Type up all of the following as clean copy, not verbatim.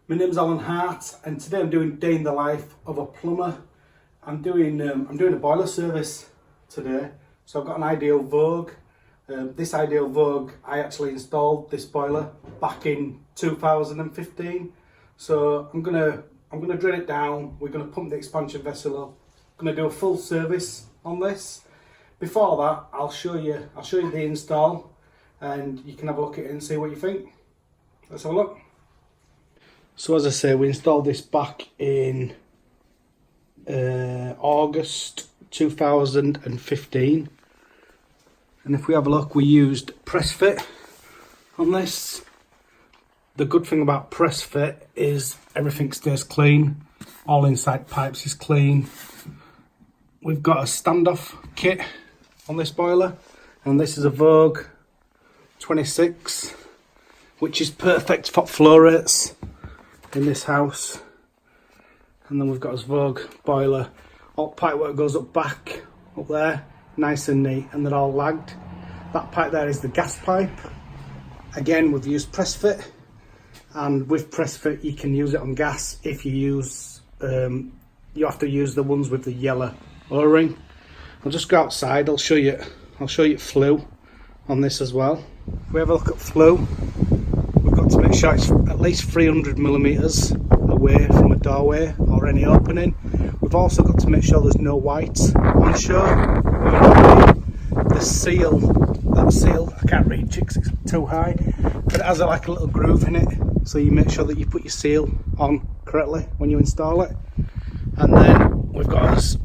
My name's Alan Hart, and today I'm doing day in the life of a plumber. I'm doing a boiler service today. So I've got an Ideal Vogue. This Ideal Vogue, I actually installed this boiler back in 2015. So I'm gonna drill it down. We're gonna pump the expansion vessel up. I'm gonna do a full service on this. Before that, I'll show you the install, and you can have a look at it and see what you think. Let's have a look. So as I say, we installed this back in August 2015, and if we have a look, we used press fit on this. The good thing about press fit is everything stays clean, all inside pipes is clean. We've got a standoff kit on this boiler, and this is a Vogue 26, which is perfect for flow rates in this house. And then we've got this Vogue boiler. All pipe work goes up back, up there, nice and neat, and they're all lagged. That pipe there is the gas pipe. Again, we've used press fit, and with press fit you can use it on gas. If you use, you have to use the ones with the yellow O-ring. I'll just go outside. I'll show you flue on this as well. If we have a look at flue, we've got to make sure it's at least 300 millimeters away from a doorway or any opening. We've also got to make sure there's no white on the show. The seal, that seal, I can't reach it because it's too high, but it has like a little groove in it, so you make sure that you put your seal on correctly when you install it. And then we've got as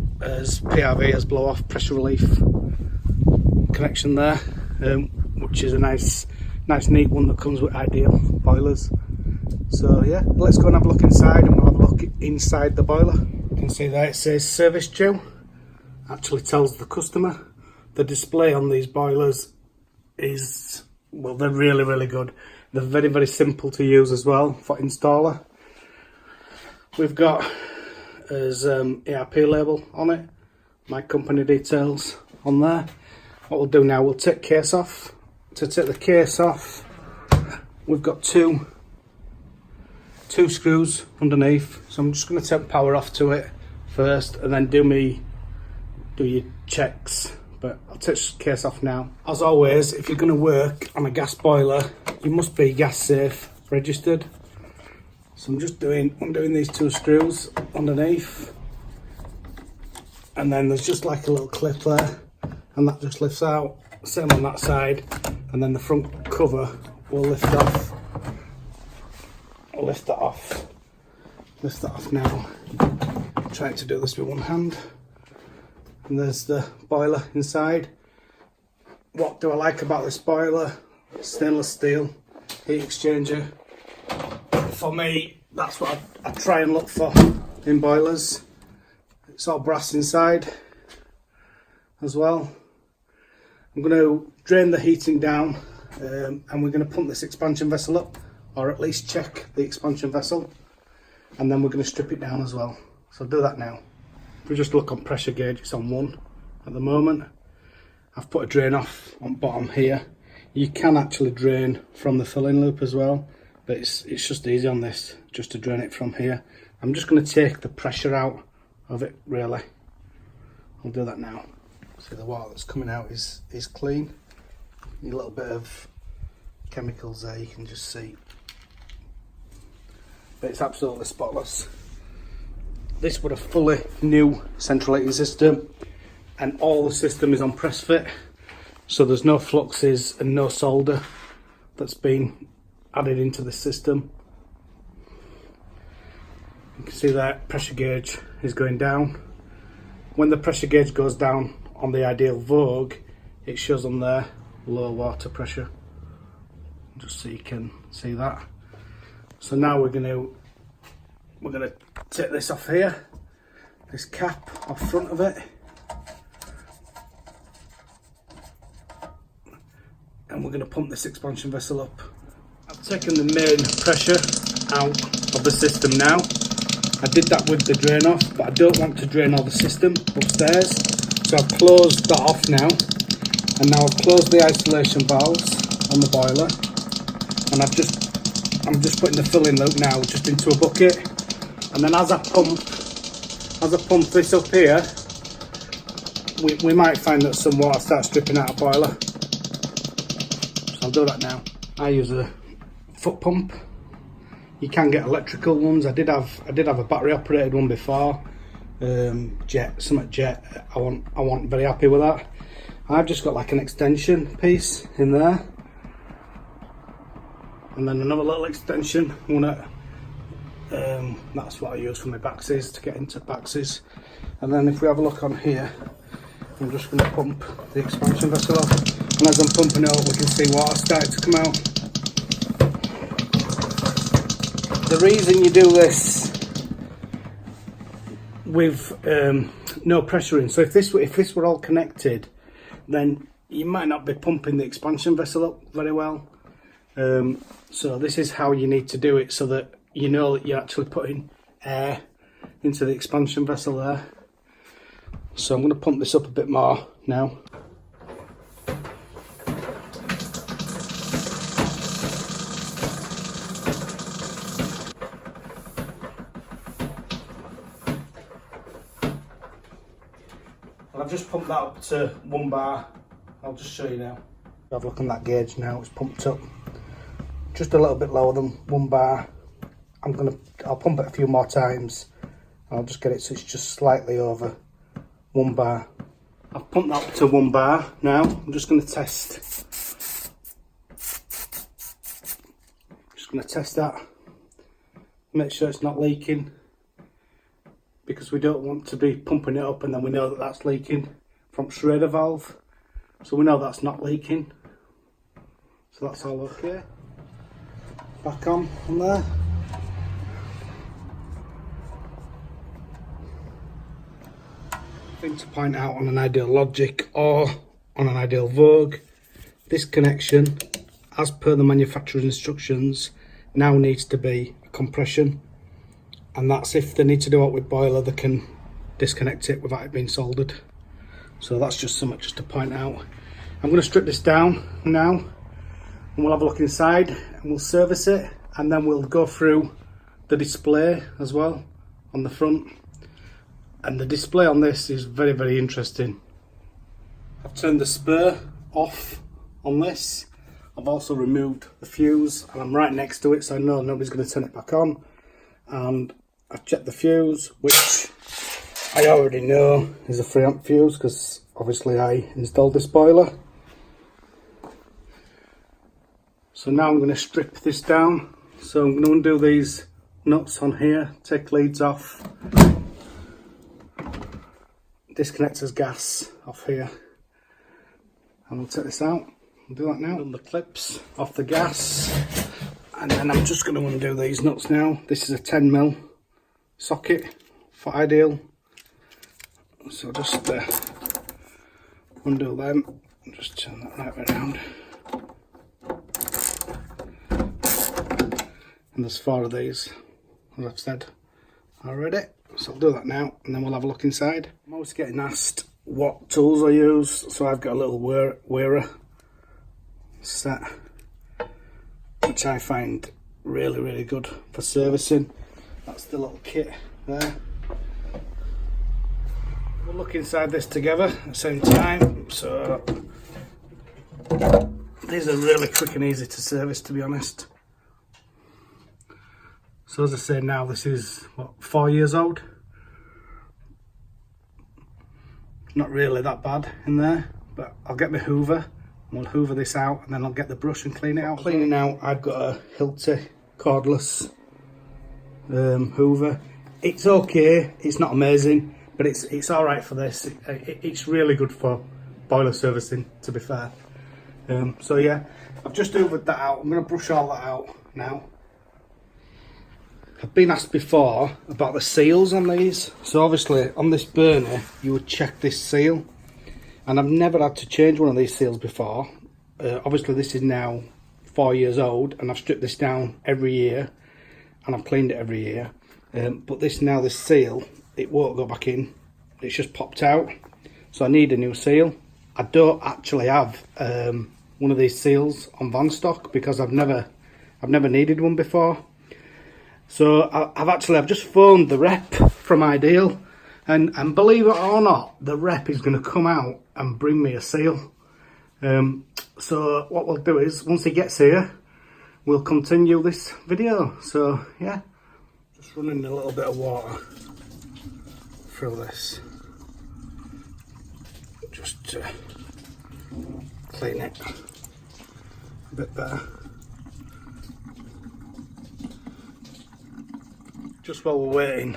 PRV, as blow off pressure relief connection there, which is a nice neat one that comes with Ideal boilers. So yeah, let's go and have a look inside, and we'll have a look inside the boiler. You can see there it says service due, actually tells the customer. The display on these boilers is, well, they're really good. They're very simple to use as well for installer. We've got as ERP label on it, my company details on there. What we'll do now, we'll take case off. To take the case off, we've got two screws underneath, so I'm just going to take power off to it first and then do your checks, but I'll take the case off now. As always, if you're going to work on a gas boiler, you must be gas safe registered. So I'm doing these two screws underneath, and then there's just like a little clip there, and that just lifts out. Same on that side, and then the front cover will lift off. I'll lift that off. Lift that off now. I'm trying to do this with one hand. And there's the boiler inside. What do I like about this boiler? Stainless steel heat exchanger. For me, that's what I try and look for in boilers. It's all brass inside as well. I'm going to drain the heating down, and we're going to pump this expansion vessel up, or at least check the expansion vessel, and then we're going to strip it down as well. So I'll do that now. If we just look on pressure gauge, it's on 1 at the moment. I've put a drain off on bottom here. You can actually drain from the filling loop as well, but it's just easy on this just to drain it from here. I'm just going to take the pressure out of it, really. I'll do that now. See, the water that's coming out is clean. A little bit of chemicals there, you can just see, but it's absolutely spotless. This would a fully new central heating system, and all the system is on press fit, so there's no fluxes and no solder that's been added into the system. You can see that pressure gauge is going down. When the pressure gauge goes down on the Ideal Vogue, it shows on there low water pressure, just so you can see that. So now we're gonna take this off here, this cap off front of it, and we're gonna pump this expansion vessel up. I've taken the main pressure out of the system now. I did that with the drain off, but I don't want to drain all the system upstairs. So I've closed that off now, and now I've closed the isolation valves on the boiler, and I've just I'm just putting the filling loop now just into a bucket, and then as I pump this up here, we might find that some water starts dripping out of the boiler. So I'll do that now. I use a foot pump. You can get electrical ones. I did have a battery operated one before. Jet. I wasn't very happy with that. I've just got like an extension piece in there, and then another little extension. That's what I use for my backsies, to get into backsies. And then if we have a look on here, I'm just going to pump the expansion vessel off, and as I'm pumping it up, we can see water starting to come out. The reason you do this with no pressure in, so if this were all connected, then you might not be pumping the expansion vessel up very well. So this is how you need to do it, so that you know that you're actually putting air into the expansion vessel there. So I'm going to pump this up a bit more now. I've just pumped that up to 1 bar. I'll just show you now. Have a look on that gauge now, it's pumped up just a little bit lower than 1 bar. I'll pump it a few more times. I'll just get it so it's just slightly over 1 bar. I've pumped that up to 1 bar now. I'm just going to test. Just going to test that. Make sure it's not leaking, because we don't want to be pumping it up and then we know that that's leaking from Schrader valve. So we know that's not leaking. So that's all okay. Back on there. Thing to point out on an Ideal Logic or on an Ideal Vogue, this connection, as per the manufacturer's instructions, now needs to be a compression, and that's if they need to do it with boiler, they can disconnect it without it being soldered. So that's just something just to point out. I'm going to strip this down now, and we'll have a look inside, and we'll service it, and then we'll go through the display as well on the front. And the display on this is very, very interesting. I've turned the spur off on this. I've also removed the fuse, and I'm right next to it, so I know nobody's going to turn it back on. And I've checked the fuse, which I already know is a 3 amp fuse, because obviously I installed this boiler. So now I'm going to strip this down. So I'm going to undo these nuts on here, take leads off, disconnectors gas off here, and we'll take this out. We'll do that now. Pull the clips off the gas, and then I'm just going to undo these nuts now. This is a 10mm socket for Ideal, so just undo them and just turn that right way around. And there's 4 of these, as I've said already. So I'll do that now, and then we'll have a look inside. I'm always getting asked what tools I use, so I've got a little wearer set, which I find really, really good for servicing. That's the little kit there. We'll look inside this together at the same time. So these are really quick and easy to service, to be honest. So as I say now, this is, what, 4 years old? Not really that bad in there, but I'll get my hoover, and we'll hoover this out, and then I'll get the brush and clean it out. Cleaning out, I've got a Hilti cordless hoover. It's okay, it's not amazing, but it's all right for this. It's really good for boiler servicing, to be fair. So yeah, I've just hoovered that out. I'm going to brush all that out now. I've been asked before about the seals on these. So obviously on this burner you would check this seal, and I've never had to change one of these seals before. Obviously this is now 4 years old, and I've stripped this down every year and I've cleaned it every year. But this seal, it won't go back in. It's just popped out. So I need a new seal. I don't actually have one of these seals on van stock, because I've never I've never needed one before. So I've just phoned the rep from Ideal, and believe it or not, the rep is going to come out and bring me a seal. So what we'll do is, once he gets here, we'll continue this video. So yeah, just running a little bit of water through this, just to clean it a bit better. Just while we're waiting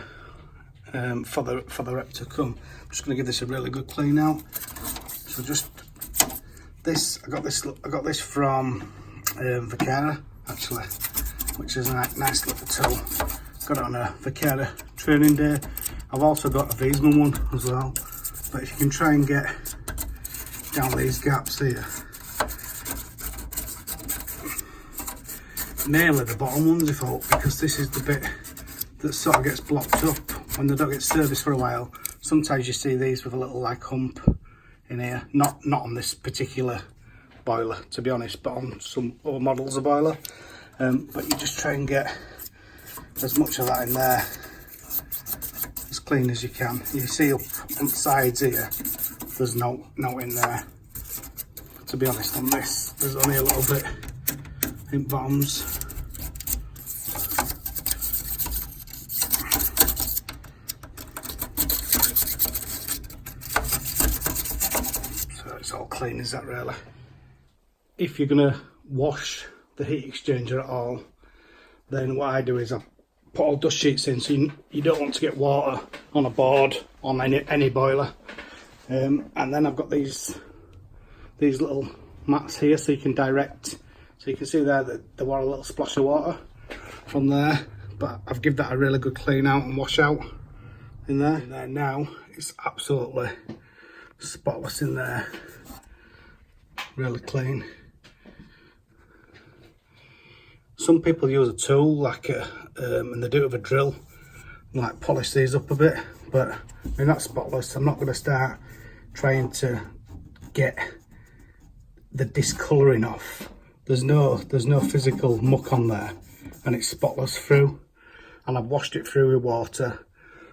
for the rep to come, I'm just going to give this a really good clean out. So just this, I got this from Vaquera actually, which is a nice little tool. Got it on a Vaquera training day. I've also got a Wiesmann one as well. But if you can try and get down these gaps here, mainly the bottom ones, if all, because this is the bit that sort of gets blocked up when they don't get serviced for a while. Sometimes you see these with a little like hump in here. Not on this particular boiler, to be honest, but on some other models of boiler. But you just try and get as much of that in there, as clean as you can. You see up on the sides here, there's no in there. To be honest, on this, there's only a little bit in bottoms. All clean, is that really? If you're gonna wash the heat exchanger at all, then what I do is I put all dust sheets in, so you don't want to get water on a board on any boiler. And then I've got these little mats here, so you can direct. So you can see there that there was a little splash of water from there, but I've given that a really good clean out and wash out in there. And there now, it's absolutely spotless in there. Really clean. Some people use a tool like and they do it with a drill and like polish these up a bit, but I mean, that's spotless. I'm not going to start trying to get the discolouring off. There's no physical muck on there, and it's spotless through, and I've washed it through with water,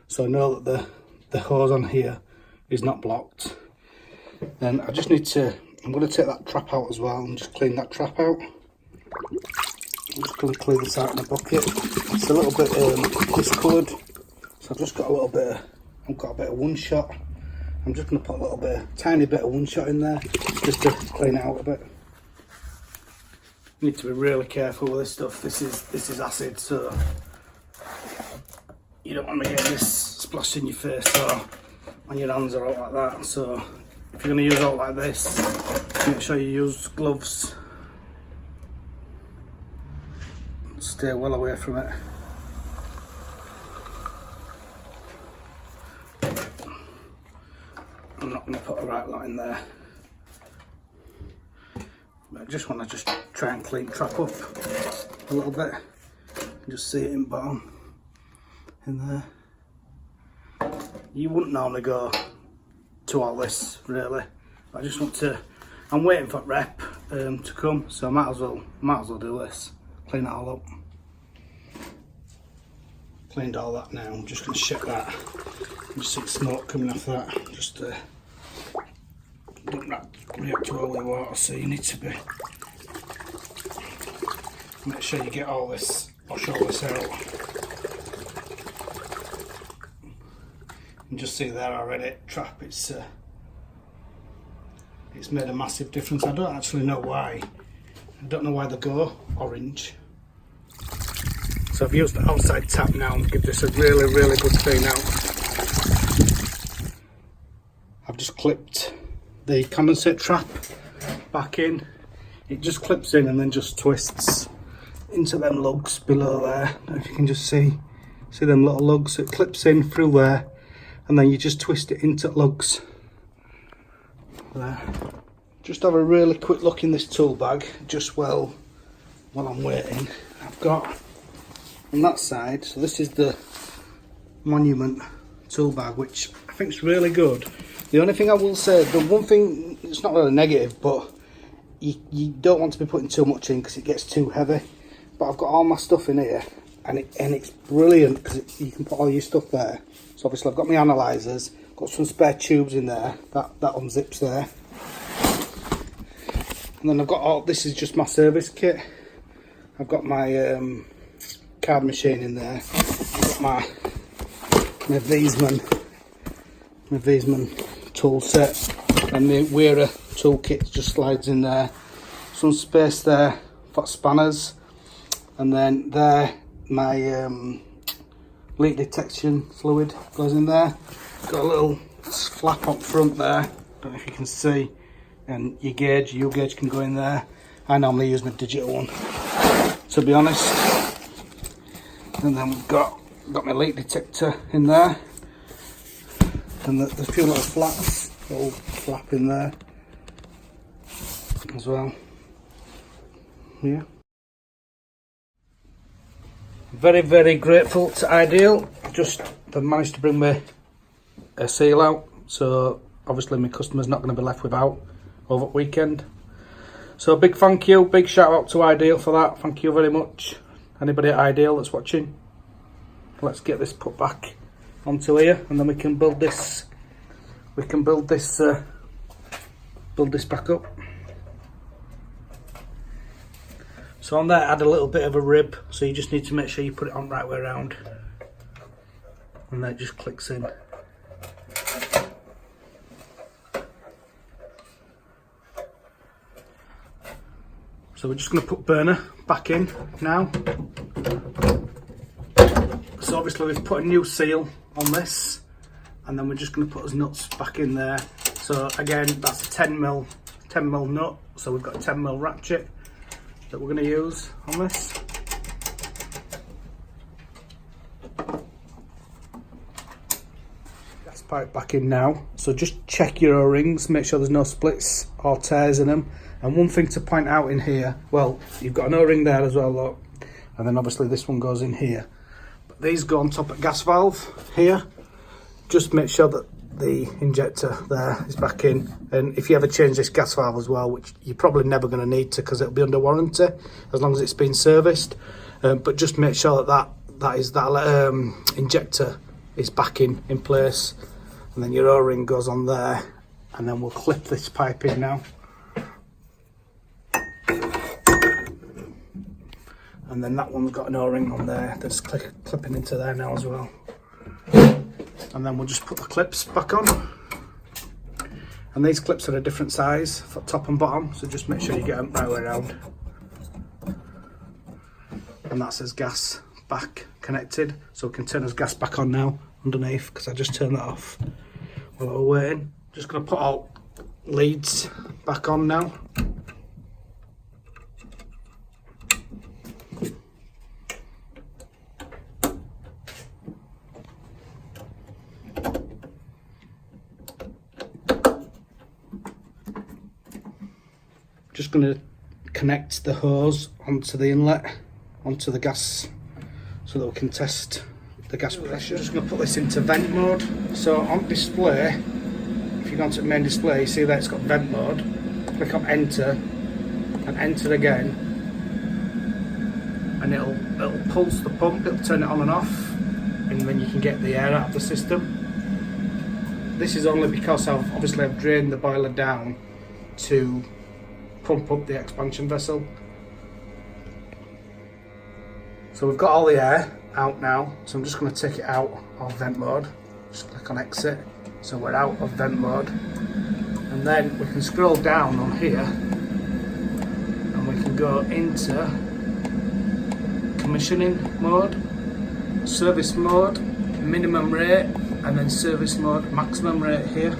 so I know that the hose on here is not blocked. And I just need to, I'm going to take that trap out as well and just clean that trap out. I'm just going to clean this out in a bucket. It's a little bit discoloured, so I've just got a little bit of, I've got a bit of one shot. I'm just going to put a little bit, tiny bit of one shot in there, just to clean it out a bit. You need to be really careful with this stuff. This is acid, so you don't want to get this splashed in your face or on your hands or out like that. So if you're going to use out like this, make sure you use gloves. Stay well away from it. I'm not going to put a right line there. But I just want to try and clean trap up a little bit. Just see it in bottom in there. You wouldn't normally go to all this really, but I just want to, I'm waiting for rep to come, so I might as well do this, clean it all up. Cleaned all that now. I'm just going to check that. You see smoke coming off that. Just don't react to all the water, so you need to be, make sure you get all this, wash all this out. You can just see there already, trap, it's made a massive difference. I don't actually know why. I don't know why they go orange. So I've used the outside tap now and give this a really good clean out. I've just clipped the condensate trap back in. It just clips in and then just twists into them lugs below there. If you can just see them little lugs, it clips in through there and then you just twist it into lugs there. Just have a really quick look in this tool bag just while I'm waiting. I've got on that side, so this is the Monument tool bag, which I think is really good. The only thing I will say, the one thing, it's not really negative, but you don't want to be putting too much in because it gets too heavy. but I've got all my stuff in here, and it's brilliant because you can put all your stuff there. So obviously I've got my analyzers, got some spare tubes in there, that unzips there. And then I've got all, this is just my service kit. I've got my card machine in there. I've got my Wiesmann tool set, and the Wearer toolkit just slides in there. Some space there for spanners, and then there my leak detection fluid goes in there. Got a little flap up front there, don't know if you can see, and your gauge, your U-gauge can go in there. I normally use my digital one, to be honest. And then we've got my leak detector in there, and there's a few little flaps, little flap in there as well. Yeah. Very, very grateful to Ideal. Just they've managed to bring me a seal out, so obviously my customer's not going to be left without over the weekend. So big thank you, big shout out to Ideal for that. Thank you very much. Anybody at Ideal that's watching, let's get this put back onto here, and then we can build this. We can build this back up. So on there, add a little bit of a rib, so you just need to make sure you put it on right way around, and then it just clicks in. So we're just going to put burner back in now. So obviously we've put a new seal on this, and then we're just going to put his nuts back in there. So again, that's a 10mm nut, so we've got a 10mm ratchet that we're going to use on this. Gas pipe back in now, so just check your O-rings, make sure there's no splits or tears in them. And one thing to point out in here, well, you've got an O-ring there as well, look, and then obviously this one goes in here, but these go on top of gas valve here. Just make sure that the injector there is back in, and if you ever change this gas valve as well, which you're probably never going to need to because it'll be under warranty as long as it's been serviced, but just make sure that injector is back in place, and then your O-ring goes on there, and then we'll clip this pipe in now. And then that one's got an O-ring on there that's clipping into there now as well. And then we'll just put the clips back on. And these clips are a different size for top and bottom, so just make sure you get them right way around. And that says gas back connected, so we can turn his gas back on now underneath, because I just turned that off while we're waiting. Just going to put all leads back on now. Just going to connect the hose onto the inlet, onto the gas, so that we can test the gas pressure. Just going to put this into vent mode. So on display, if you go onto the main display, you see that it's got vent mode. Click on enter and enter again, and it'll pulse the pump, it'll turn it on and off, and then you can get the air out of the system. This is only because I've drained the boiler down to pump up the expansion vessel. So we've got all the air out now, so I'm just going to take it out of vent mode. Just click on exit, so we're out of vent mode, and then we can scroll down on here and we can go into commissioning mode, service mode, minimum rate, and then service mode, maximum rate here.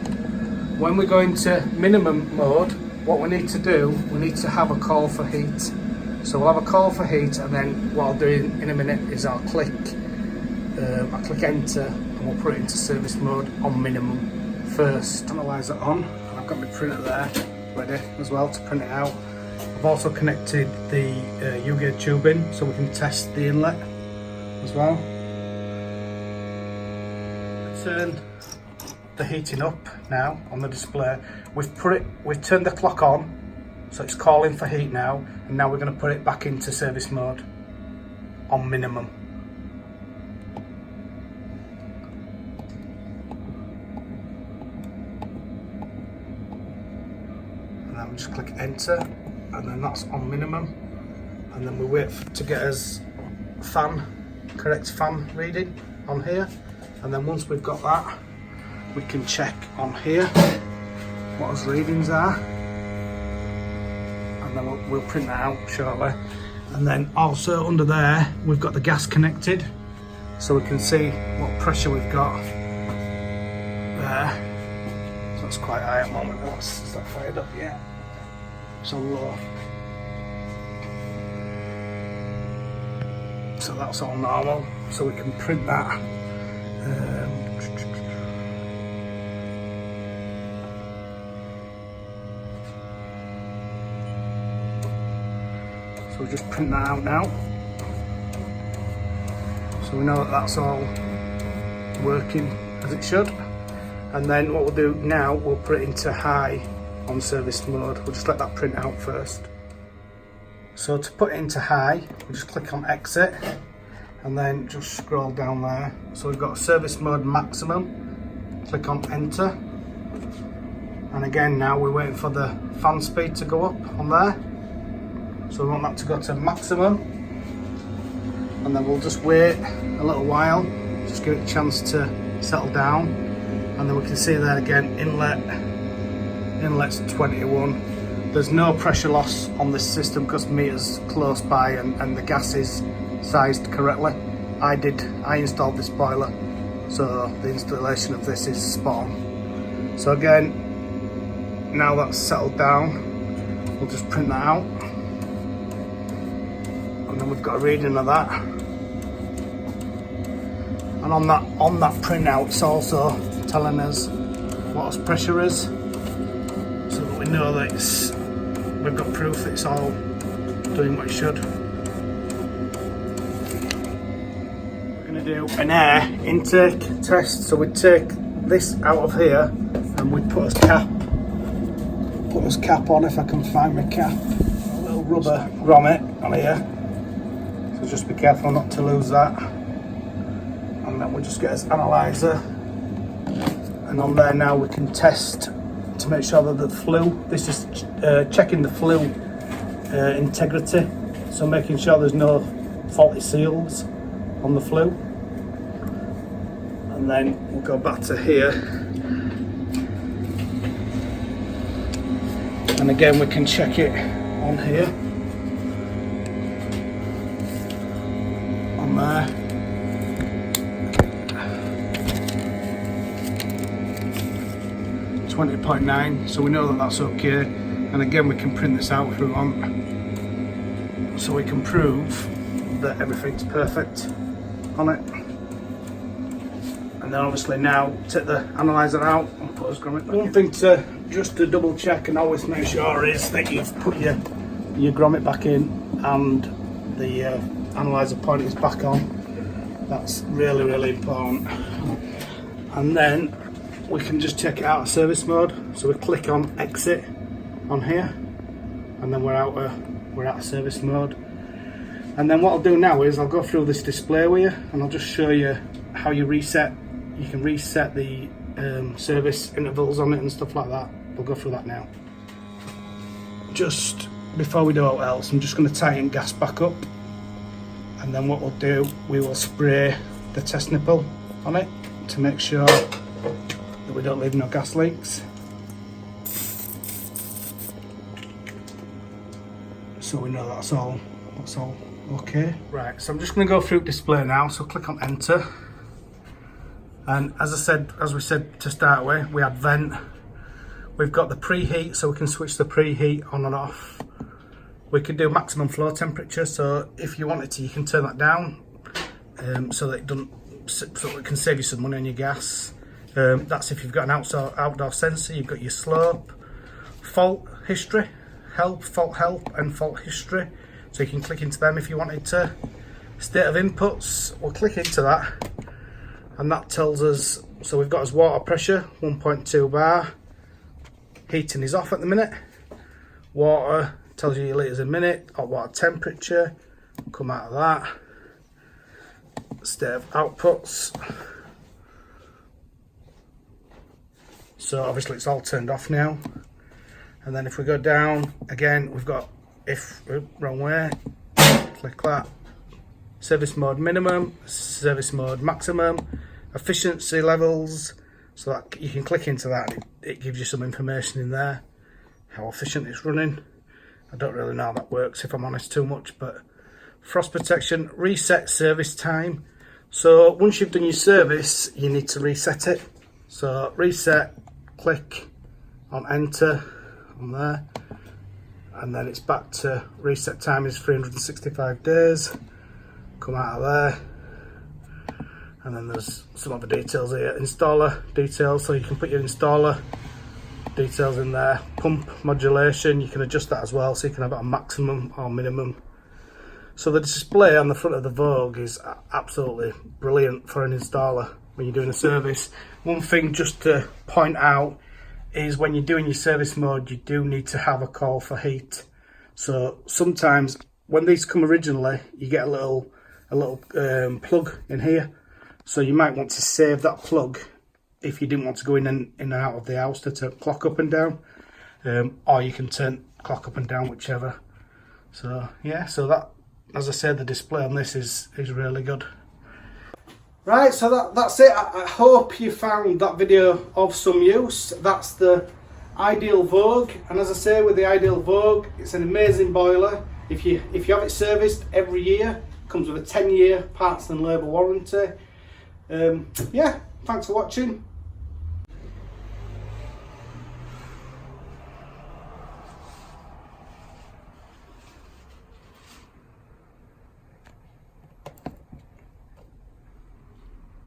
When we go into minimum mode, what we need to do, we need to have a call for heat. So we'll have a call for heat, and then what I'll do in a minute is I'll click enter, and we'll put it into service mode on minimum first. Analyzer on, I've got my printer there ready as well to print it out. I've also connected the U-gauge tube in so we can test the inlet as well. Turn the heating up now on the display. We've turned the clock on, so it's calling for heat now, and now we're going to put it back into service mode. on minimum. And then we just click enter, and then that's on minimum. And then we wait to get us correct fan reading on here. And then once we've got that, we can check on here what his readings are. And then we'll print that out shortly. And then also under there, we've got the gas connected, so we can see what pressure we've got there. So it's quite high at the moment. It's not fired up yet. It's on low. So that's all normal. So we can print that. So we'll just print that out now. So we know that that's all working as it should. And then what we'll do now, we'll put it into high on service mode. We'll just let that print out first. So to put it into high, we'll just click on exit and then just scroll down there. So we've got service mode maximum. Click on enter. And again, now we're waiting for the fan speed to go up on there. So we want that to go to maximum. And then we'll just wait a little while, just give it a chance to settle down. And then we can see there again, inlet's 21. There's no pressure loss on this system because the meter's close by and the gas is sized correctly. I installed this boiler, so the installation of this is spot on. So again, now that's settled down, we'll just print that out. And then we've got a reading of that. And on that printout, it's also telling us what its pressure is, so that we know that we've got proof that it's all doing what it should. We're going to do an air intake test. So we take this out of here and we put his cap on, if I can find my cap. A little rubber grommet on here. So just be careful not to lose that. And then we'll just get his analyzer. And on there now we can test to make sure that the flue, this is checking the flue integrity, so making sure there's no faulty seals on the flue. And then we'll go back to here, and again we can check it on here, on there. 20.9, so we know that that's okay. And again, we can print this out if we want, so we can prove that everything's perfect on it. And then obviously now take the analyzer out and put his grommet back in. One thing to just to double check and always make sure is that you've put your grommet back in and the analyzer point is back on. That's really, really important. And then we can just check it out of service mode. So we click on exit on here, and then we're out of service mode. And then what I'll do now is I'll go through this display with you, and I'll just show you how you reset. You can reset the service intervals on it and stuff like that. We'll go through that now. Just before we do all else, I'm just going to tighten gas back up, and then what we'll do, we will spray the test nipple on it to make sure that we don't leave no gas leaks. So we know that's all okay. Right, so I'm just going to go through display now, so click on enter. And as we said to start with, we had vent. We've got the preheat, so we can switch the preheat on and off. We can do maximum flow temperature, so if you wanted to, you can turn that down so that it can save you some money on your gas. That's if you've got an outdoor sensor. You've got your slope, fault history, fault help and fault history, so you can click into them if you wanted to. State of inputs, we'll click into that, and that tells us, so we've got his water pressure 1.2 bar, heating is off at the minute, water tells you your litres a minute, hot water temperature, come out of that, state of outputs. So obviously it's all turned off now. And then if we go down again, we've got wrong way, click that. Service mode minimum, service mode maximum, efficiency levels. So that you can click into that and it gives you some information in there, how efficient it's running. I don't really know how that works, if I'm honest, too much, but frost protection, reset service time. So once you've done your service, you need to reset it. So reset, click on enter on there, and then it's back to reset time is 365 days. Come out of there. And then there's some other details here, installer details, so you can put your installer details in there. Pump modulation, you can adjust that as well, so you can have it on maximum or minimum. So the display on the front of the Vogue is absolutely brilliant for an installer when you're doing a service. One thing just to point out is when you're doing your service mode, you do need to have a call for heat. So sometimes when these come originally, you get a little plug in here. So you might want to save that plug if you didn't want to go in and out of the house to turn clock up and down, or you can turn clock up and down, whichever. So yeah, so that, as I said, the display on this is really good. Right, so that's it. I hope you found that video of some use. That's the Ideal Vogue, and as I say, with the Ideal Vogue, it's an amazing boiler. If you have it serviced every year, it comes with a 10-year parts and labour warranty. Yeah, thanks for watching.